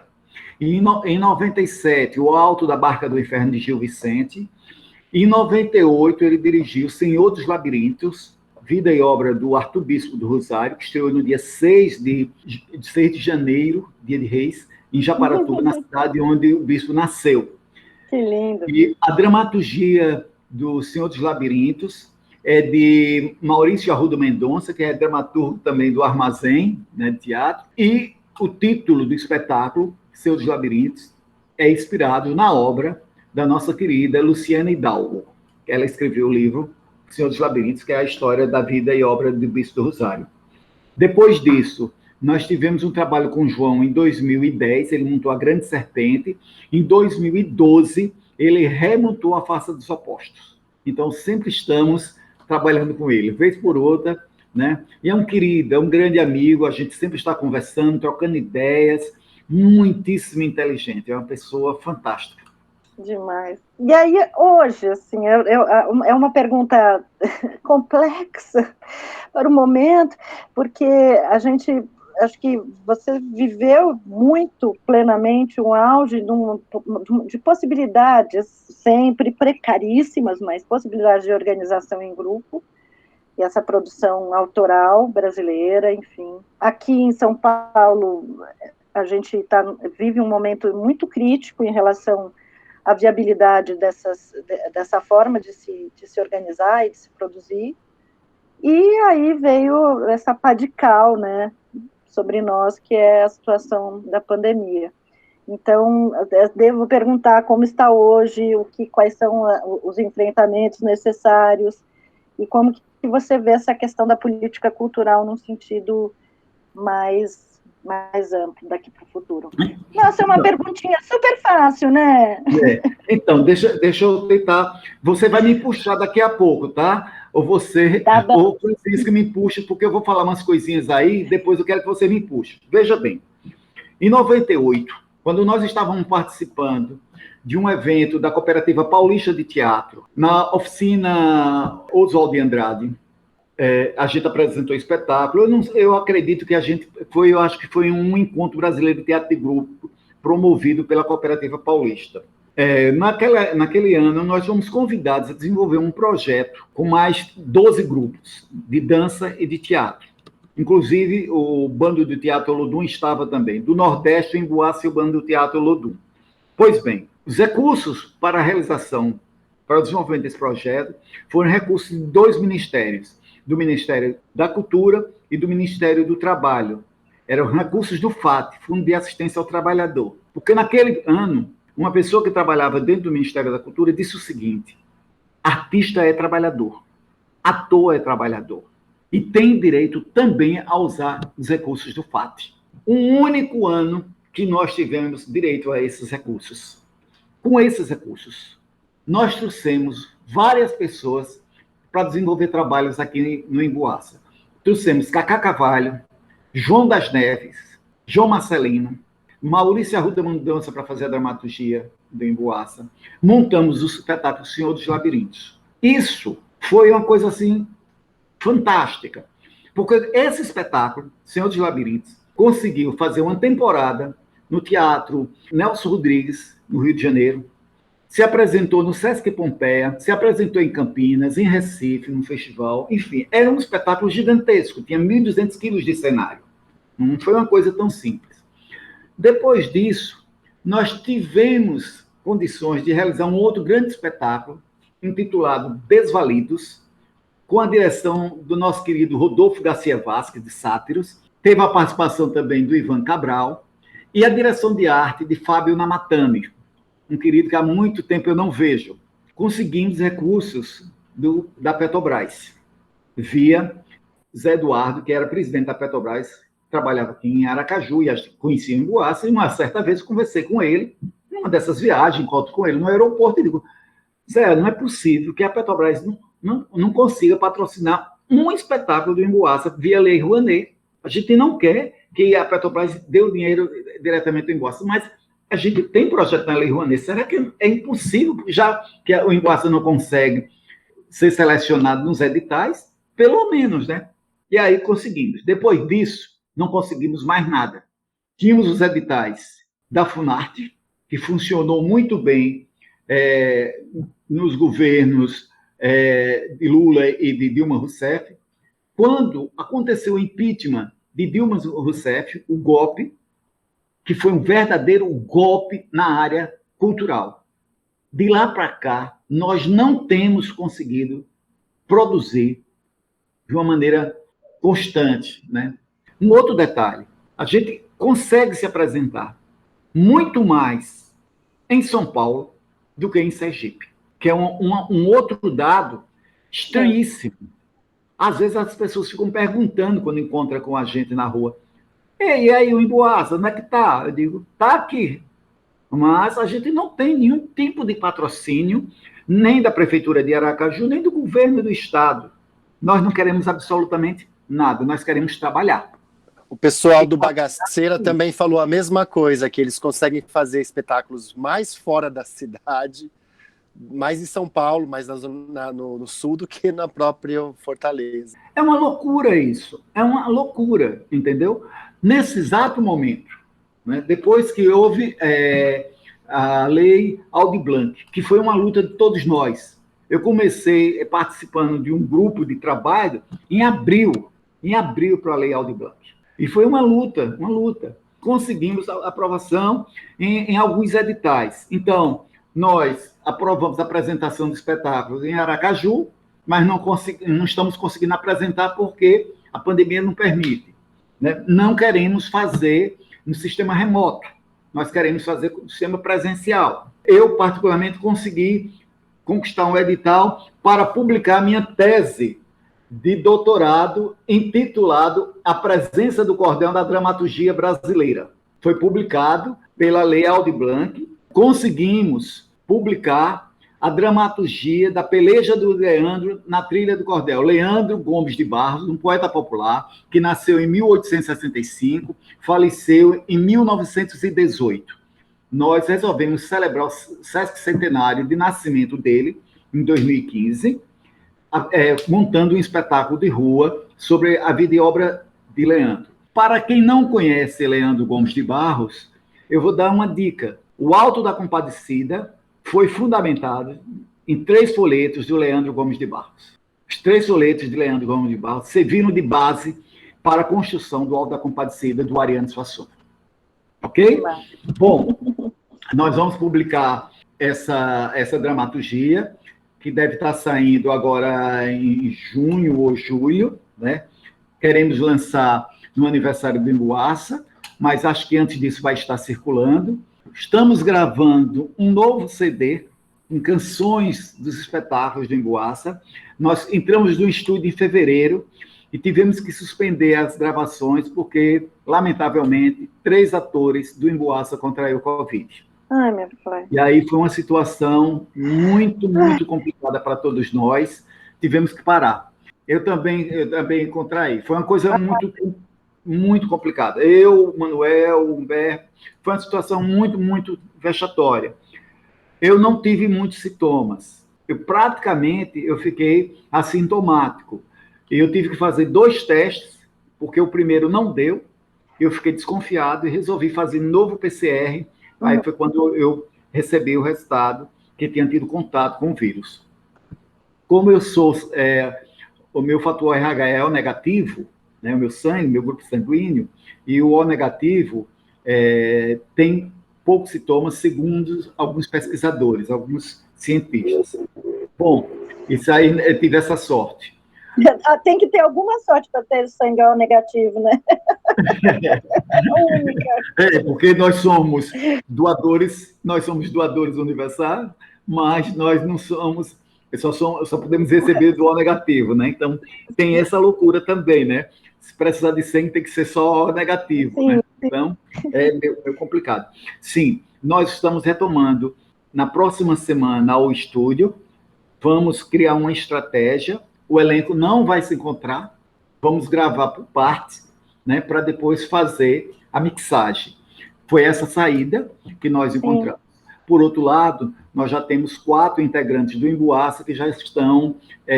S4: e em 97, O Alto da Barca do Inferno, de Gil Vicente, e em 98 ele dirigiu Senhor dos Labirintos, vida e obra do Arthur Bispo do Rosário, que estreou no dia 6 de janeiro, dia de Reis, em Japaratuba, na cidade onde o bispo nasceu.
S2: Que lindo.
S4: E a dramaturgia do Senhor dos Labirintos é de Maurício Arruda Mendonça, que é dramaturgo também do Armazém, né, de teatro, e o título do espetáculo, Senhor dos Labirintos, é inspirado na obra da nossa querida Luciana Hidalgo. Ela escreveu o livro Senhor dos Labirintos, que é a história da vida e obra do Bispo do Rosário. Depois disso, Nós tivemos um trabalho com o João em 2010, ele montou a Grande Serpente. Em 2012, ele remontou a Face dos Opostos. Então, sempre estamos trabalhando com ele, vez por outra, né? E é um querido, é um grande amigo, a gente sempre está conversando, trocando ideias, muitíssimo inteligente, é uma pessoa fantástica.
S2: Demais. E aí, hoje, assim, é uma pergunta complexa para o momento, porque acho que você viveu muito plenamente um auge de possibilidades, sempre precaríssimas, mas possibilidades de organização em grupo, e essa produção autoral brasileira, enfim. Aqui em São Paulo, a gente vive um momento muito crítico em relação à viabilidade dessa forma de se organizar e de se produzir. E aí veio essa pá de cal, né, sobre nós, que é a situação da pandemia. Então, devo perguntar como está hoje, quais são os enfrentamentos necessários, e como que você vê essa questão da política cultural num sentido mais amplo daqui para o futuro. Nossa, é uma perguntinha super fácil, né?
S4: Então, deixa eu tentar. Você vai me puxar daqui a pouco, tá? Ou você,
S2: tá bom.
S4: ou o Francisco me puxa, porque eu vou falar umas coisinhas aí, depois eu quero que você me puxe. Veja bem, em 98, quando nós estávamos participando de um evento da Cooperativa Paulista de Teatro, na oficina Oswald de Andrade, a gente apresentou espetáculo. Eu acredito que eu acho que foi um encontro brasileiro de teatro de grupo promovido pela Cooperativa Paulista. Naquele ano, nós fomos convidados a desenvolver um projeto com mais 12 grupos de dança e de teatro. Inclusive, o Bando do Teatro Olodum estava também. Do Nordeste, em Embu-Açu, o Bando do Teatro Olodum. Pois bem, os recursos para a realização, para o desenvolvimento desse projeto, foram recursos de 2 ministérios, do Ministério da Cultura e do Ministério do Trabalho. Eram recursos do FAT, Fundo de Assistência ao Trabalhador. Porque naquele ano, uma pessoa que trabalhava dentro do Ministério da Cultura disse o seguinte: artista é trabalhador, ator é trabalhador, e tem direito também a usar os recursos do FAT. Um único ano que nós tivemos direito a esses recursos. Com esses recursos, nós trouxemos várias pessoas para desenvolver trabalhos aqui no Embu-Açu. Trouxemos Cacá Carvalho, João das Neves, João Marcelino, Maurício Arruda Mendonça para fazer a dramaturgia do Embu-Açu. Montamos o espetáculo Senhor dos Labirintos. Isso foi uma coisa assim fantástica, porque esse espetáculo, Senhor dos Labirintos, conseguiu fazer uma temporada no Teatro Nelson Rodrigues, no Rio de Janeiro, se apresentou no Sesc Pompeia, se apresentou em Campinas, em Recife, no festival, enfim, era um espetáculo gigantesco, tinha 1.200 quilos de cenário. Não foi uma coisa tão simples. Depois disso, nós tivemos condições de realizar um outro grande espetáculo, intitulado Desvalidos, com a direção do nosso querido Rodolfo Garcia Vasques, de Sátiros, teve a participação também do Ivan Cabral, e a direção de arte de Fábio Namatame, um querido que há muito tempo eu não vejo. Conseguimos recursos da Petrobras, via Zé Eduardo, que era presidente da Petrobras, trabalhava aqui em Aracaju, e conhecia em Embu-Açu, e uma certa vez conversei com ele, numa dessas viagens, encontro com ele no aeroporto, e digo: Zé, não é possível que a Petrobras não consiga patrocinar um espetáculo do Embu-Açu via Lei Rouanet. A gente não quer que a Petrobras dê o dinheiro diretamente ao Embu-Açu, mas a gente tem projeto na Lei Rouanet. Será que é impossível, já que o Embu-Açu não consegue ser selecionado nos editais? Pelo menos, né? E aí conseguimos. Depois disso, não conseguimos mais nada. Tínhamos os editais da Funarte, que funcionou muito bem nos governos de Lula e de Dilma Rousseff. Quando aconteceu o impeachment de Dilma Rousseff, o golpe, que foi um verdadeiro golpe na área cultural. De lá para cá, nós não temos conseguido produzir de uma maneira constante, né? Um outro detalhe, a gente consegue se apresentar muito mais em São Paulo do que em Sergipe, que é um outro dado estranhíssimo. Às vezes as pessoas ficam perguntando quando encontram com a gente na rua: E aí, o Emboasa, onde é que está? Eu digo, está aqui. Mas a gente não tem nenhum tipo de patrocínio, nem da Prefeitura de Aracaju, nem do governo do Estado. Nós não queremos absolutamente nada, nós queremos trabalhar.
S3: O pessoal do Bagaceira também falou a mesma coisa, que eles conseguem fazer espetáculos mais fora da cidade, mais em São Paulo, mais no sul, do que na própria Fortaleza.
S4: É uma loucura isso, é uma loucura, entendeu? Nesse exato momento, né, depois que houve a lei Aldir Blanc, que foi uma luta de todos nós. Eu comecei participando de um grupo de trabalho em abril para a lei Aldir Blanc. E foi uma luta. Conseguimos a aprovação em alguns editais. Então, nós aprovamos a apresentação de espetáculos em Aracaju, mas não estamos conseguindo apresentar porque a pandemia não permite. Né? Não queremos fazer no sistema remoto, nós queremos fazer no sistema presencial. Eu, particularmente, consegui conquistar um edital para publicar minha tese de doutorado intitulado A Presença do Cordel na Dramaturgia Brasileira. Foi publicado pela Lei Aldir Blanc. Conseguimos publicar a dramaturgia da peleja do Leandro na trilha do cordel. Leandro Gomes de Barros, um poeta popular que nasceu em 1865, faleceu em 1918. Nós resolvemos celebrar o sesquicentenário de nascimento dele, em 2015, montando um espetáculo de rua sobre a vida e obra de Leandro. Para quem não conhece Leandro Gomes de Barros, eu vou dar uma dica. O Alto da Compadecida foi fundamentado em 3 folhetos do Leandro Gomes de Barros. Os 3 folhetos de Leandro Gomes de Barros serviram de base para a construção do Alto da Compadecida do Ariano Suassuna. Ok? Bom, nós vamos publicar essa dramaturgia, que deve estar saindo agora em junho ou julho, né? Queremos lançar no aniversário do Emboassa, mas acho que antes disso vai estar circulando. Estamos gravando um novo CD em canções dos espetáculos do Emboassa. Nós entramos no estúdio em fevereiro e tivemos que suspender as gravações porque, lamentavelmente, 3 atores do Emboassa contraíram o Covid.
S2: Ai, meu pai.
S4: E aí foi uma situação muito, muito complicada para todos nós. Tivemos que parar. Eu também contraí. Foi uma coisa muito, muito complicada. Eu, Manuel, Humberto, foi uma situação muito, muito vexatória. Eu não tive muitos sintomas. Eu fiquei assintomático. Eu tive que fazer 2 testes, porque o primeiro não deu. Eu fiquei desconfiado e resolvi fazer novo PCR. Aí foi quando eu recebi o resultado que tinha tido contato com o vírus. Como eu sou, o meu fator RH é O negativo, né, o meu sangue, meu grupo sanguíneo, e o O negativo tem poucos sintomas, segundo alguns pesquisadores, alguns cientistas. Bom, isso aí eu tive essa sorte.
S2: Tem que ter alguma sorte para ter sangue O negativo, né?
S4: Única. Porque nós somos doadores universais, mas nós não somos, só podemos receber do O negativo, né? Então, tem essa loucura também, né? Se precisar de sangue, tem que ser só O negativo,
S2: sim,
S4: né?
S2: sim.
S4: Então, é meio complicado. Sim, nós estamos retomando na próxima semana ao estúdio, vamos criar uma estratégia. O elenco não vai se encontrar, vamos gravar por partes, né, para depois fazer a mixagem. Foi essa saída que nós encontramos. Por outro lado, nós já temos 4 integrantes do Emboassa que já estão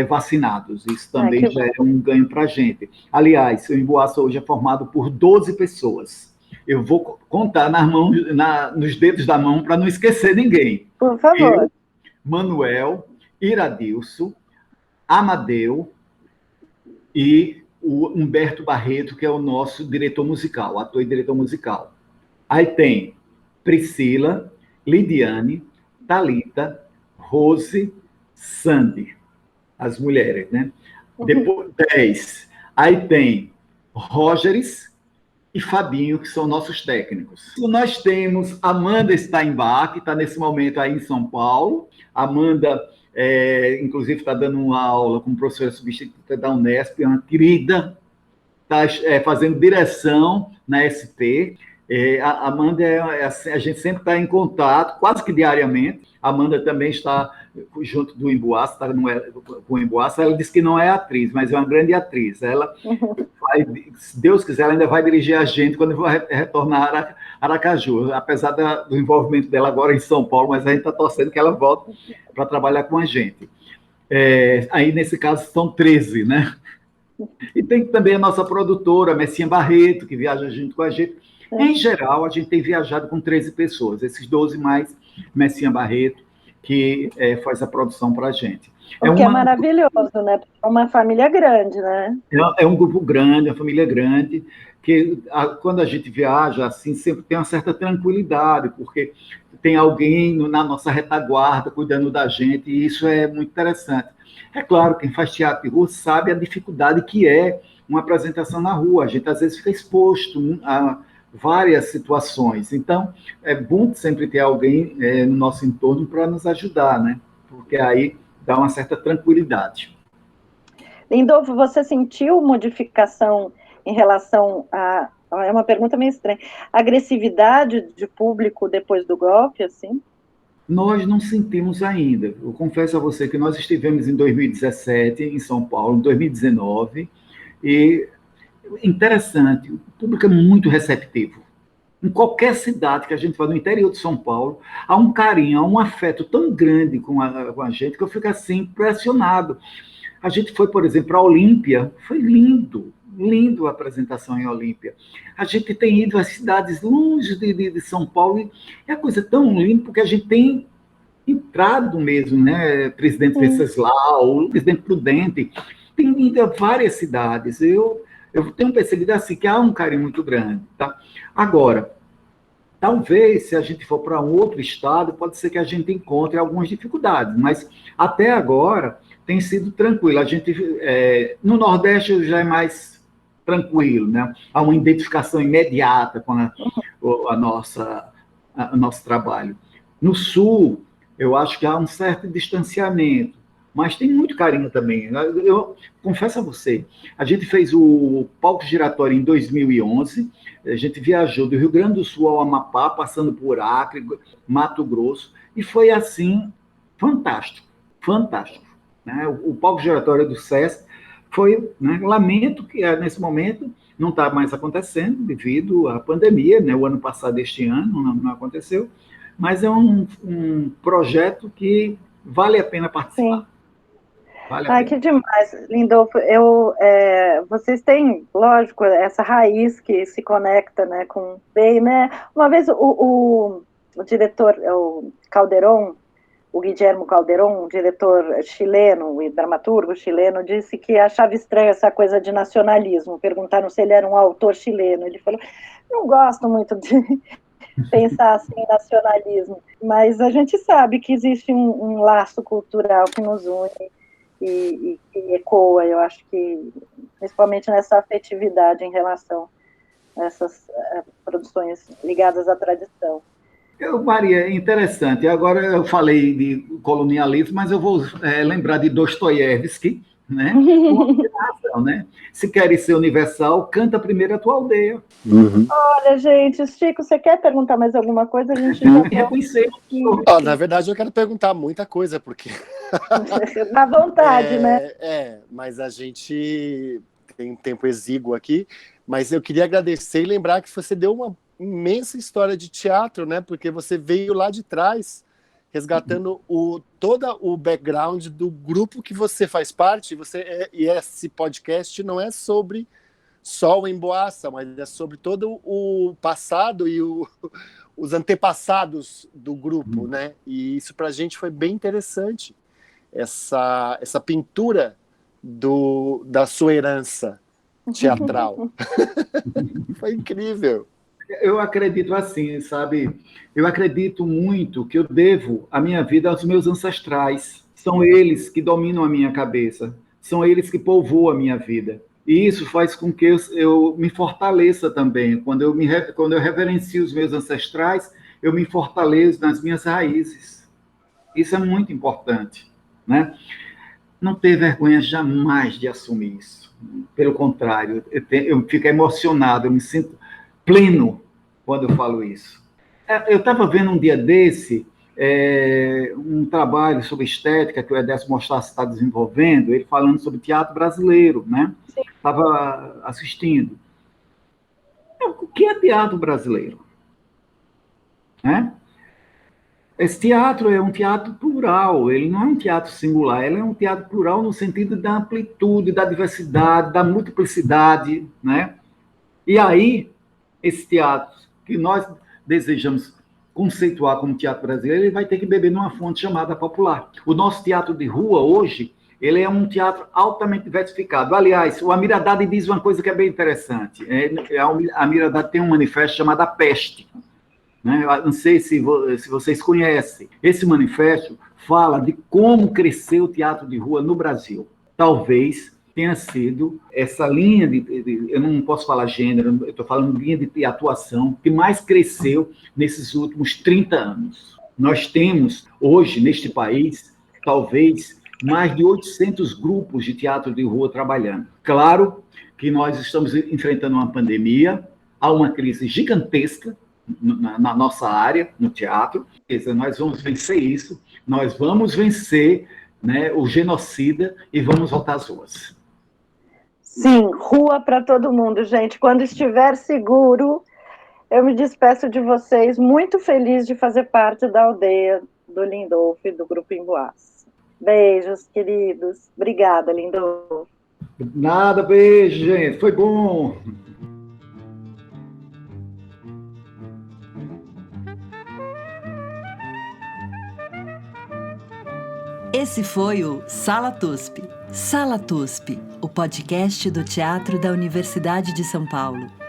S4: vacinados. Isso também já é um ganho para a gente. Aliás, o Emboassa hoje é formado por 12 pessoas. Eu vou contar nos dedos da mão para não esquecer ninguém.
S2: Por favor.
S4: Eu, Manuel, Iradilson, Amadeu e o Humberto Barreto, que é o nosso diretor musical, ator e diretor musical. Aí tem Priscila, Lidiane, Thalita, Rose, Sandy, as mulheres, né? Depois 10. Aí tem Rógeres e Fabinho, que são nossos técnicos. Nós temos Amanda Steinbach, que está nesse momento aí em São Paulo. Amanda, inclusive, está dando uma aula como professora substituta da Unesp, é uma querida, está fazendo direção na SP. A Amanda, a gente sempre está em contato, quase que diariamente. A Amanda também está junto do Emboaço, com o Emboaço. Ela disse que não é atriz, mas é uma grande atriz. Ela vai, se Deus quiser, ela ainda vai dirigir a gente quando vai retornar a Aracaju, apesar do envolvimento dela agora em São Paulo, mas a gente está torcendo que ela volte para trabalhar com a gente. Aí, nesse caso, são 13, né? E tem também a nossa produtora, Messinha Barreto, que viaja junto com a gente. Em geral, a gente tem viajado com 13 pessoas, esses 12 mais Messinha Barreto, que faz a produção para a gente.
S2: O que é maravilhoso, né? É uma família grande, né?
S4: É um grupo grande, uma família grande, que quando a gente viaja, assim, sempre tem uma certa tranquilidade, porque tem alguém na nossa retaguarda cuidando da gente, e isso é muito interessante. É claro, quem faz teatro de rua sabe a dificuldade que é uma apresentação na rua. A gente, às vezes, fica exposto a várias situações. Então, é bom sempre ter alguém no nosso entorno para nos ajudar, né? Porque aí dá uma certa tranquilidade.
S2: Lindolfo, você sentiu modificação em relação a... É uma pergunta meio estranha. Agressividade de público depois do golpe, assim?
S4: Nós não sentimos ainda. Eu confesso a você que nós estivemos em 2017, em São Paulo, em 2019, e interessante, o público é muito receptivo. Em qualquer cidade que a gente vai no interior de São Paulo, há um carinho, há um afeto tão grande com a gente que eu fico assim impressionado. A gente foi, por exemplo, para a Olímpia, foi lindo a apresentação em Olímpia. A gente tem ido às cidades longe de São Paulo e é uma coisa tão linda, porque a gente tem entrado mesmo, né? Presidente Venceslau, presidente Prudente, tem ido a várias cidades. Eu tenho percebido assim que há um carinho muito grande, tá? Agora, talvez, se a gente for para um outro estado, pode ser que a gente encontre algumas dificuldades, mas até agora tem sido tranquilo. A gente, no Nordeste já é mais tranquilo, né? Há uma identificação imediata com o nosso trabalho. No Sul, eu acho que há um certo distanciamento, mas tem muito carinho também. Eu confesso a você, a gente fez o Palco Giratório em 2011, a gente viajou do Rio Grande do Sul ao Amapá, passando por Acre, Mato Grosso, e foi assim, fantástico, fantástico. Né? O Palco Giratório do SESC foi, né, lamento que nesse momento não está mais acontecendo devido à pandemia, né? O ano passado, este ano, não aconteceu, mas é um projeto que vale a pena participar.
S2: Sim. Ai, que demais, Lindolfo. Vocês têm, lógico, essa raiz que se conecta, né, com bem, né? Uma vez o diretor, o Calderón, o Guillermo Calderón, um diretor chileno e dramaturgo chileno, disse que achava estranho essa coisa de nacionalismo. Perguntaram se ele era um autor chileno. Ele falou, não gosto muito de pensar assim em nacionalismo, mas a gente sabe que existe um laço cultural que nos une e ecoa, eu acho que, principalmente nessa afetividade em relação a essas produções ligadas à tradição.
S4: Maria, é interessante. Agora eu falei de colonialismo, mas eu vou lembrar de Dostoiévski, né? Né? Se queres ser universal, canta primeiro a tua aldeia.
S3: Uhum.
S2: Olha, gente, Chico, você quer perguntar mais alguma coisa? A gente
S4: reconhecer.
S3: Na verdade, eu quero perguntar muita coisa, porque...
S2: Dá vontade, né?
S3: Mas a gente tem um tempo exíguo aqui, mas eu queria agradecer e lembrar que você deu uma imensa história de teatro, né? Porque você veio lá de trás, resgatando todo o background do grupo que você faz parte. E esse podcast não é sobre só o Emboaça, mas é sobre todo o passado e os antepassados do grupo, né? E isso para a gente foi bem interessante, essa pintura da sua herança teatral. Foi incrível.
S4: Eu acredito assim, sabe? Eu acredito muito que eu devo a minha vida aos meus ancestrais. São eles que dominam a minha cabeça. São eles que povoam a minha vida. E isso faz com que eu me fortaleça também. Quando eu reverencio os meus ancestrais, eu me fortaleço nas minhas raízes. Isso é muito importante, né? não ter vergonha jamais de assumir isso. Pelo contrário, eu fico emocionado, eu me sinto pleno quando eu falo isso. Eu estava vendo um dia desse um trabalho sobre estética que o Edésio Mostarci está desenvolvendo, ele falando sobre teatro brasileiro, né? Estava assistindo. O que é teatro brasileiro? Né? Esse teatro é um teatro plural, ele não é um teatro singular, ele é um teatro plural no sentido da amplitude, da diversidade, da multiplicidade, né? E aí, esse teatro que nós desejamos conceituar como teatro brasileiro, ele vai ter que beber numa fonte chamada popular. O nosso teatro de rua, hoje, ele é um teatro altamente diversificado. Aliás, o Amir Haddad diz uma coisa que é bem interessante. A Amir Haddad tem um manifesto chamado A Peste. Né? Eu não sei se vocês conhecem. Esse manifesto fala de como cresceu o teatro de rua no Brasil. Talvez tenha sido essa linha eu não posso falar gênero, eu estou falando linha de atuação que mais cresceu nesses últimos 30 anos. Nós temos hoje, neste país, talvez mais de 800 grupos de teatro de rua trabalhando. Claro que nós estamos enfrentando uma pandemia, há uma crise gigantesca na nossa área, no teatro. Nós vamos vencer isso, nós vamos vencer, né, o genocida e vamos voltar às ruas.
S2: Sim, rua para todo mundo, gente. Quando estiver seguro, eu me despeço de vocês, muito feliz de fazer parte da aldeia do Lindolfo e do Grupo Emboás. Beijos, queridos. Obrigada, Lindolfo.
S4: Nada, beijo, gente. Foi bom.
S1: Esse foi o Sala TUSP. Sala TUSP, o podcast do Teatro da Universidade de São Paulo.